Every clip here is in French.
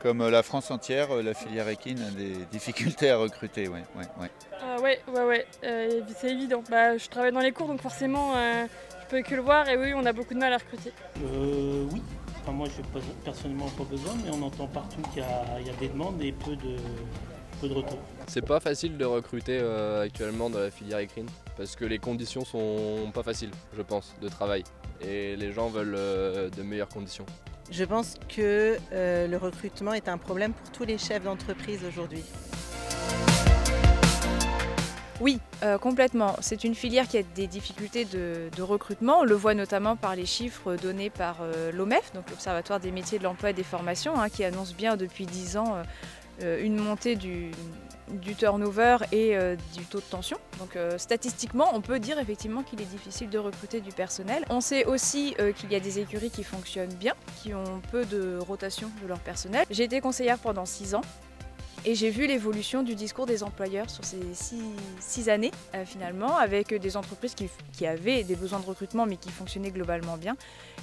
Comme la France entière, la filière équine a des difficultés à recruter. Ouais, ouais, ouais. Ouais, c'est évident. Bah, je travaille dans les cours, donc forcément, je peux que le voir. Et oui, on a beaucoup de mal à recruter. Oui. Enfin, moi, je n'ai personnellement pas besoin, mais on entend partout qu'il y a des demandes et peu de retours. C'est pas facile de recruter actuellement dans la filière équine parce que les conditions sont pas faciles, je pense, de travail. Et les gens veulent de meilleures conditions. Je pense que le recrutement est un problème pour tous les chefs d'entreprise aujourd'hui. Oui, complètement. C'est une filière qui a des difficultés de recrutement. On le voit notamment par les chiffres donnés par l'OMEF, donc l'Observatoire des métiers de l'emploi et des formations, qui annonce bien depuis 10 ans une montée du turnover et du taux de tension. Donc statistiquement, on peut dire effectivement qu'il est difficile de recruter du personnel. On sait aussi qu'il y a des écuries qui fonctionnent bien, qui ont peu de rotation de leur personnel. J'ai été conseillère pendant 6 ans. Et j'ai vu l'évolution du discours des employeurs sur ces 6 années finalement, avec des entreprises qui avaient des besoins de recrutement mais qui fonctionnaient globalement bien,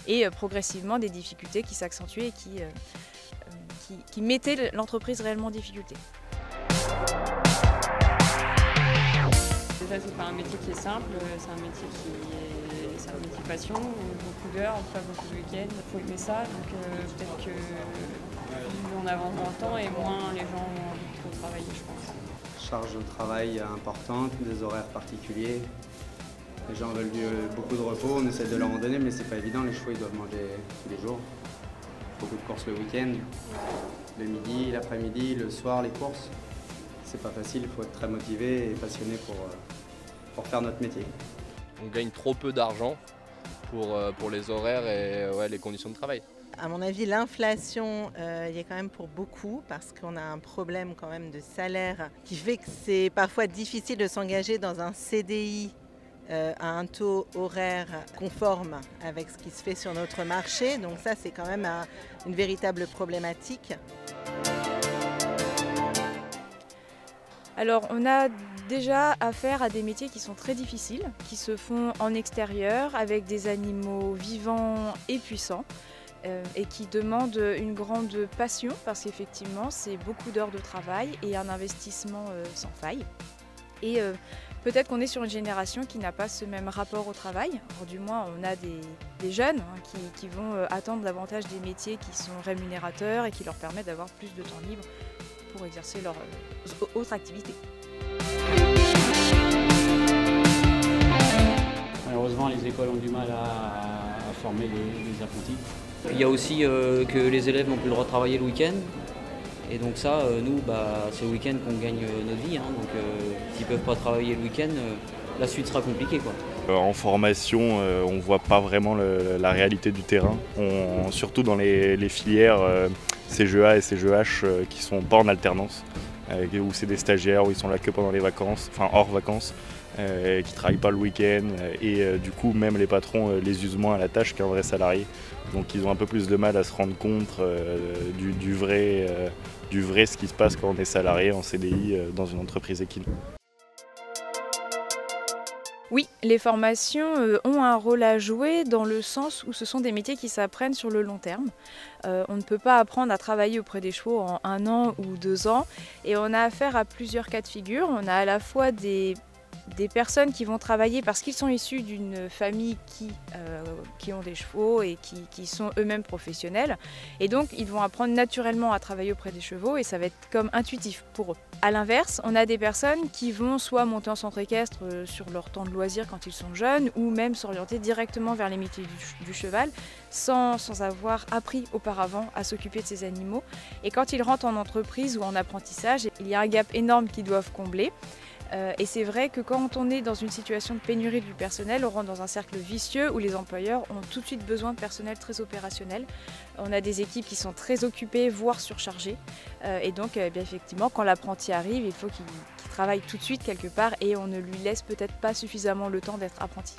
et progressivement des difficultés qui s'accentuaient et qui mettaient l'entreprise réellement en difficulté. Déjà, c'est pas un métier qui est simple, c'est un métier c'est un métier passion, beaucoup d'heures, on fait beaucoup de week-ends, il faut aimer ça, donc peut-être que plus on avance dans le temps et moins les gens ont envie de trop travailler, je pense. Charge de travail importante, des horaires particuliers. Les gens veulent beaucoup de repos, on essaie de leur en donner, mais c'est pas évident, les chevaux ils doivent manger tous les jours. Beaucoup de courses le week-end, le midi, l'après-midi, le soir, les courses. C'est pas facile, il faut être très motivé et passionné pour faire notre métier. On gagne trop peu d'argent pour les horaires et les conditions de travail. À mon avis, l'inflation y est quand même pour beaucoup parce qu'on a un problème quand même de salaire qui fait que c'est parfois difficile de s'engager dans un CDI à un taux horaire conforme avec ce qui se fait sur notre marché. Donc ça, c'est quand même une véritable problématique. Alors on a déjà affaire à des métiers qui sont très difficiles, qui se font en extérieur avec des animaux vivants et puissants et qui demandent une grande passion parce qu'effectivement c'est beaucoup d'heures de travail et un investissement sans faille. Et peut-être qu'on est sur une génération qui n'a pas ce même rapport au travail. Alors, du moins on a des jeunes qui vont attendre davantage des métiers qui sont rémunérateurs et qui leur permettent d'avoir plus de temps libre pour exercer leur autre activité. Malheureusement, les écoles ont du mal à former les apprentis. Il y a aussi que les élèves n'ont plus le droit de travailler le week-end. Et donc ça, nous, c'est le week-end qu'on gagne notre vie. Donc s'ils ne peuvent pas travailler le week-end, la suite sera compliquée, quoi. En formation, on ne voit pas vraiment la réalité du terrain. Surtout dans les filières CGEA et CGEH qui sont pas en alternance, où c'est des stagiaires, où ils sont là que pendant les vacances, enfin hors vacances, qui ne travaillent pas le week-end. Et du coup, même les patrons les usent moins à la tâche qu'un vrai salarié. Donc ils ont un peu plus de mal à se rendre compte du vrai ce qui se passe quand on est salarié en CDI dans une entreprise équine. Oui, les formations ont un rôle à jouer dans le sens où ce sont des métiers qui s'apprennent sur le long terme. On ne peut pas apprendre à travailler auprès des chevaux en 1 an ou 2 ans et on a affaire à plusieurs cas de figure. On a à la fois des personnes qui vont travailler parce qu'ils sont issus d'une famille qui ont des chevaux et qui sont eux-mêmes professionnels. Et donc, ils vont apprendre naturellement à travailler auprès des chevaux et ça va être comme intuitif pour eux. A l'inverse, on a des personnes qui vont soit monter en centre équestre sur leur temps de loisir quand ils sont jeunes ou même s'orienter directement vers les métiers du cheval sans avoir appris auparavant à s'occuper de ces animaux. Et quand ils rentrent en entreprise ou en apprentissage, il y a un gap énorme qu'ils doivent combler. Et c'est vrai que quand on est dans une situation de pénurie du personnel, on rentre dans un cercle vicieux où les employeurs ont tout de suite besoin de personnel très opérationnel. On a des équipes qui sont très occupées, voire surchargées. Et donc, bien effectivement, quand l'apprenti arrive, il faut qu'il travaille tout de suite quelque part et on ne lui laisse peut-être pas suffisamment le temps d'être apprenti.